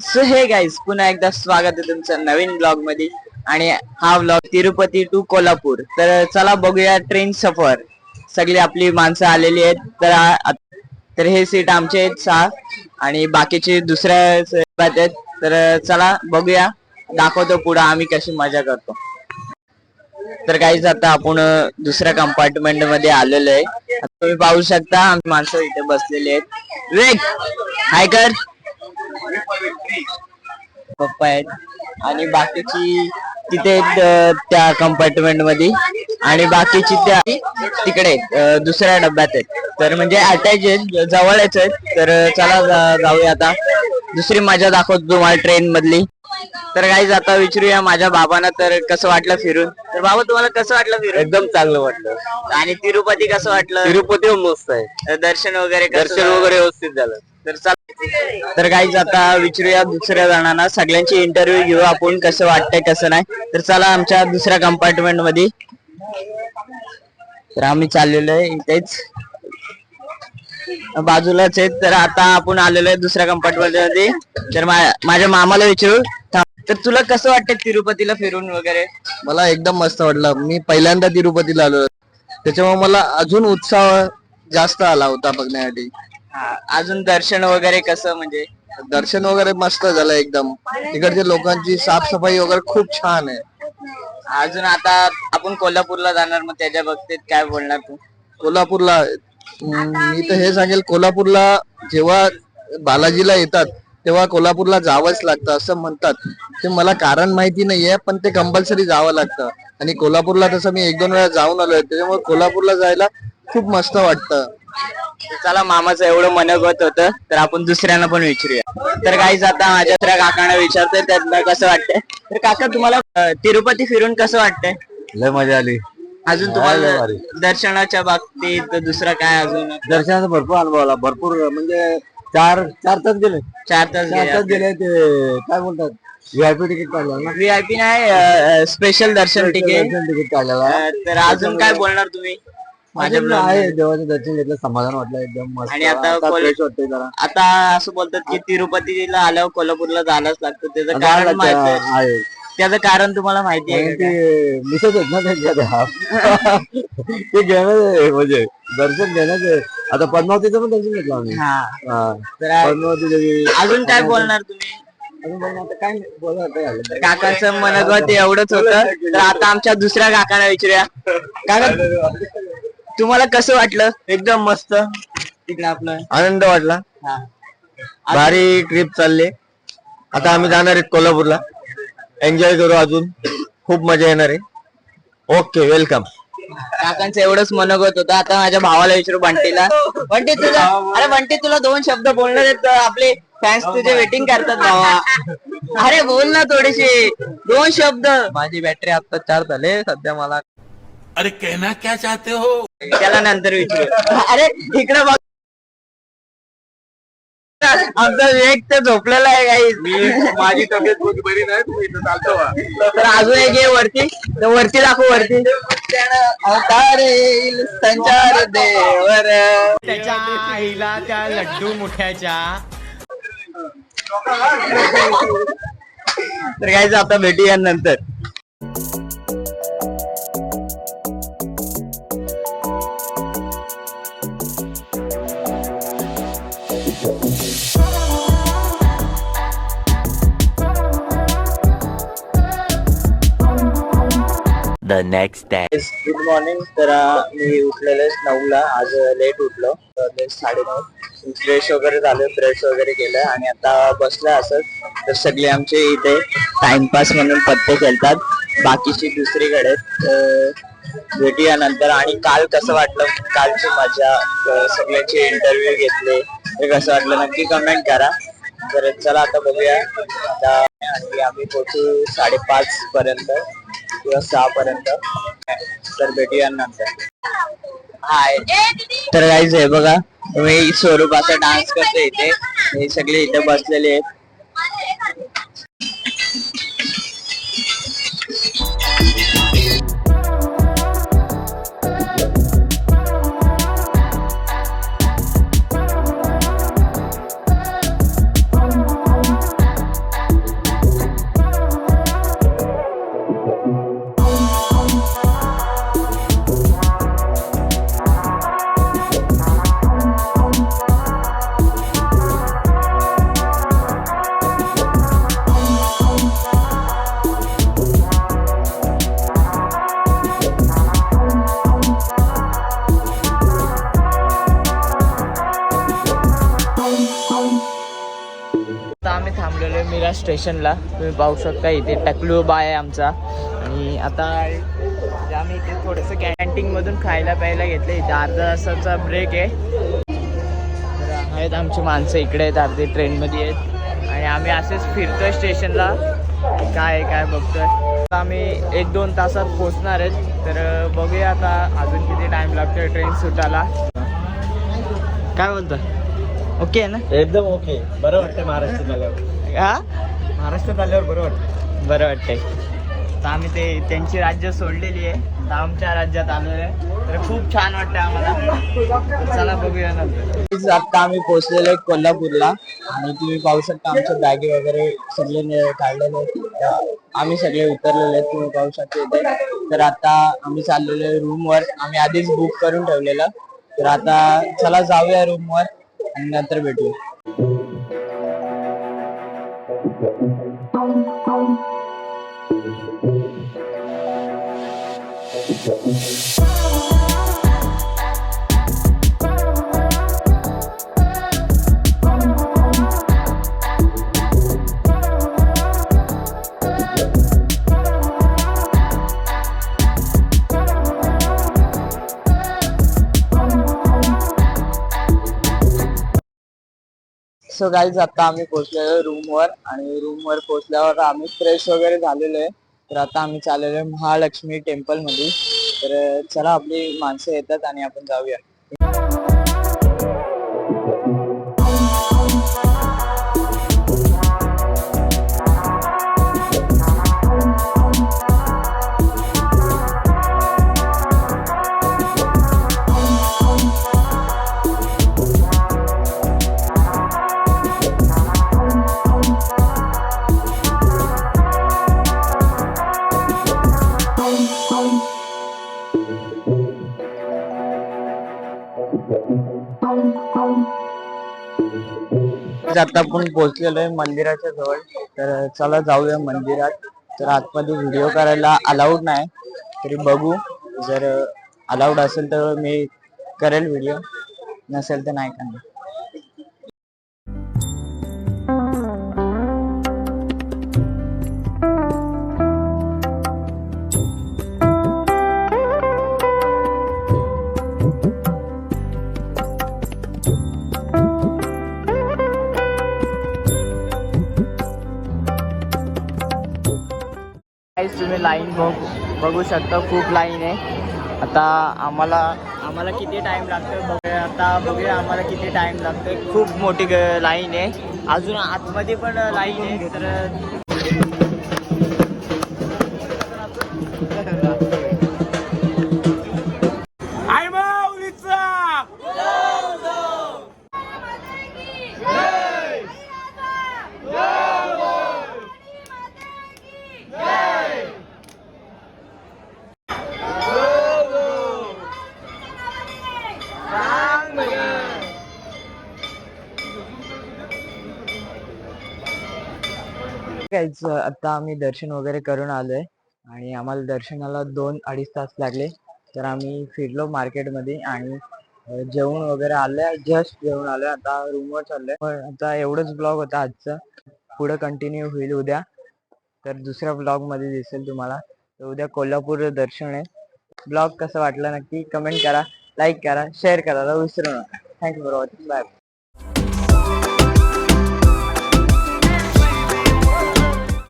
So हे guys, पुन्हा एकदा स्वागत आहे तुमचं नवीन ब्लॉग मध्ये. आणि हा ब्लॉग तिरुपती टू कोल्हापूर. तर चला बघूया ट्रेन सफर. सगळी आपली माणसं आलेली आहेत. तर हे सीट आमचे आहेत 6 आणि बाकीचे दुसऱ्या सीटात आहेत. तर चला बघूया, दाखवतो पुढे आम्ही कशी मजा करतो. तर काहीच आता आपण दुसऱ्या कंपार्टमेंट मध्ये आलेलो आहे. तुम्ही पाहू शकता आम्ही माणसं इथे बसलेली आहेत. वेग हाय कर, पप्पा आहेत आणि बाकीची तिथे त्या कंपार्टमेंट मध्ये आणि बाकीची त्या तिकडे दुसऱ्या डब्यात आहेत. तर म्हणजे अटॅच आहेत, जवळच आहेत. तर चला जाऊया आता. दुसरी मजा दाखवतो तुम्हाला ट्रेन मधली. तर काहीच आता विचारूया माझ्या बाबांना तर कसं वाटलं फिरून. तर बाबा तुम्हाला कसं वाटलं फिरून? एकदम चांगलं वाटलं. आणि तिरुपती कसं वाटलं? तिरुपती मस्त आहे. दर्शन वगैरे व्यवस्थित झालं. तर काहीच आता विचारूया दुसऱ्या जणांना. सगळ्यांची इंटरव्ह्यू घेऊ आपण, कसं वाटतंय कसं नाही. तर चला आमच्या दुसऱ्या कंपार्टमेंट मध्ये. तर आम्ही चाललेलो आहे इथेच बाजूलाच आहेत. तर आता आपण आलेलो आहे दुसऱ्या कंपार्टमेंट मध्ये. तर माझ्या मामाला विचारू. तर तुला कसं वाटतं तिरुपतीला फिरून वगैरे? मला एकदम मस्त वाटलं. मी पहिल्यांदा तिरुपतीला आलो, त्याच्यामुळे मला अजून उत्साह जास्त आला होता बघण्यासाठी. अजून दर्शन वगैरे कसं? म्हणजे दर्शन वगैरे मस्त झालं एकदम. तिकडच्या लोकांची साफसफाई वगैरे खूप छान आहे. अजून आता आपण कोल्हापूरला जाणार, मग त्याच्या बाबतीत काय बोलणार तू? कोल्हापूरला मी तर हे सांगेल, कोल्हापूरला जेव्हा बालाजीला येतात तेव्हा कोल्हापूरला जावंच लागतं असं म्हणतात. ते मला कारण माहिती नाहीये, पण ते कंपल्सरी जावं लागतं. आणि कोल्हापूरला तसं मी 1-2 वेळा जाऊन आलोय, त्याच्यामुळे कोल्हापूरला जायला खूप मस्त वाटतं. चला, मामाचं एवढं मनोगत होतं, तर आपण दुसऱ्यांना पण विचारूया. तर काहीच आता माझ्या दुसऱ्या काकांना विचारतोय त्यांना कसं वाटतंय. तर काका तुम्हाला तिरुपती फिरून कसं वाटतंय? लय मजा आली. अजून तुम्हाला दर्शनाच्या बाबतीत दुसरं काय? अजून दर्शनाचा भरपूर अनुभव आला. भरपूर म्हणजे 4 तास गेले. 4 तास गेले. ते काय बोलतात, व्हीआयपी तिकीट काढलं ना? व्हीआयपी नाही, स्पेशल दर्शन तिकीट काढलेला. तर अजून काय बोलणार तुम्ही? माझ्या आहे, देवाचं दर्शन घेतलं, समाधान वाटलं एकदम मस्त. आणि आता फ्रेश वाटतंय जरा. आता असं बोलतात की तिरुपतीला आल्यावर कोल्हापूरला जायलाच लागतं. त्याचं कारण माहिती आहे. त्याचं कारण तुम्हाला माहिती आहे का? ते मिसच आहेत ना त्यांच्या. ते घेणं म्हणजे दर्शन घेणं. आता पद्मावतीचं पण दर्शन घेतलं आम्ही. पद्मावती देवी. अजून काय बोलणार तुम्ही? आता काय बोलणार? काकांचं मनोगत एवढंच होतं. तर आता आमच्या दुसऱ्या काकांना विचारूया. काका तुम्हाला कसं वाटलं? एकदम मस्त. तिकडे आपलं आनंद वाटला. भारी ट्रिप चालली. आता आम्ही जाणार आहेत कोल्हापूरला. एन्जॉय करू, अजून खूप मजा येणार आहे. Okay, welcome. काकांचं एवढंच मनोगत होतं. आता माझ्या भावाला विचारू, बंटीला. बंटी तुला, अरे बंटी तुला 2 शब्द बोलणार आहेत. आपले फॅन्स तुझे वेटिंग करतात भावा. अरे बोल ना थोडेसे 2 शब्द. माझी बॅटरी आता 4 झाले सध्या. मला अरे कहना क्या चाहते हो? त्याला नंतर विचारू. अरे इकडे बघ, आमचा विवेक तर झोपलेला आहे काही. माझी तब्येत खूप बरी नाही, तुम्ही इथं चालतो. तर अजून एक वरती, तर वरती दाखव. वरती अवतार येईल संचार देवर. त्याच्या आईला त्या लड्डू मुठ्याच्या. तर काहीच आता भेटूया नंतर. The next day. Good morning. तर मी उठलेलो 9ला. आज लेट उठलो, 9:30. फ्रेश वगैरे झालं, ब्रश वगैरे केलं आणि आता बसलं असंच. तर सगळे आमचे इथे टाइमपास म्हणून पत्ते खेळतात, बाकीची दुसरीकडे. भेटूया नंतर. आणि काल कसं वाटलं, कालची मजा, सगळ्यांचे इंटरव्ह्यू घेतले, ते कसं वाटलं नक्की कमेंट करा. तर चला आता बघूया. आता आणि आम्ही पोहोचू 5:30 पर्यंत किंवा 6 पर्यंत. तर भेटूया नंतर. हाय. तर गाईज हे बघा, मी स्वरूप असा डान्स करतो इथे. हे सगळे इथे बसलेले आहेत. मिरा स्टेशनला. तुम्ही पाहू शकता इथे टकलू बाय आहे आमचा. आणि आता आम्ही इथे थोडंसं कॅन्टीनमधून खायला प्यायला घेतलं. इथे अर्धा तासाचा ब्रेक आहे. तर आहेत आमची माणसं इकडे आहेत, अर्धे ट्रेनमध्ये आहेत आणि आम्ही असेच फिरतोय स्टेशनला, काय काय बघतोय. आम्ही 1-2 तासात पोचणार आहेत. तर बघूया आता अजून किती टाइम लागतोय ट्रेन सुटायला. काय बोलतो? ओके आहे ना? एकदम ओके. बरं वाटतंय महाराष्ट्रात आल्यावर. हा, महाराष्ट्रात आल्यावर बरं वाटतं. बरं वाटतंय. तर आम्ही ते त्यांची राज्य सोडलेली आहे, आता आमच्या राज्यात आलेलो आहे. तर खूप छान वाटतं आम्हाला. चला बघूया नंतर. आता आम्ही पोहोचलेलो आहे कोल्हापूरला आणि तुम्ही पाहू शकता आमच्या बॅगी वगैरे सगळे काढलेले आहेत. आम्ही सगळे उतरलेले आहेत, तुम्ही पाहू शकता इथे. तर आता आम्ही चाललेलो आहे रूमवर. आम्ही आधीच बुक करून ठेवलेलं. तर आता चला जाऊया रूमवर आणि नंतर भेटू. सो गाईज आता आम्ही पोहोचलेलो रूमवर आणि रूमवर पोहोचल्यावर आम्ही फ्रेश वगैरे झालेलो आहे. तर आता आम्ही चाललेलो आहे महालक्ष्मी टेम्पल मध्ये. तर चला आपली माणसं येतात आणि आपण जाऊया. आता आपण पोहोचलेलो आहे मंदिराच्या जवळ. तर चला जाऊया मंदिरात. तर आतमध्ये व्हिडिओ करायला अलाउड नाही, तरी बघू. जर अलाउड असेल तर मी करेल व्हिडिओ, नसेल तर नाही करणार. तुम्ही लाईन बघू शकता, खूप लाईन आहे. आता आम्हाला किती टाइम लागतोय बघूया. आता बघूया आम्हाला किती टाइम लागतोय. खूप मोठी लाईन आहे, अजून आतमध्ये पण लाईन आहे. तर आता आम्ही दर्शन वगैरे करून आलोय आणि आम्हाला दर्शनाला 2-2.5 तास लागले. तर आम्ही फिरलो मार्केटमध्ये आणि जेवण वगैरे आलंय, जस्ट जेवण आलोय. आता रूमवर चाललोय. पण आता एवढंच ब्लॉग होता आजचा. पुढे कंटिन्यू होईल उद्या. तर दुसऱ्या ब्लॉग मध्ये दिसेल तुम्हाला. तर उद्या कोल्हापूर दर्शन आहे. ब्लॉग कसं वाटलं नक्की कमेंट करा, लाईक करा, शेअर करायला विसरू नका. Thank you for watching. बाय.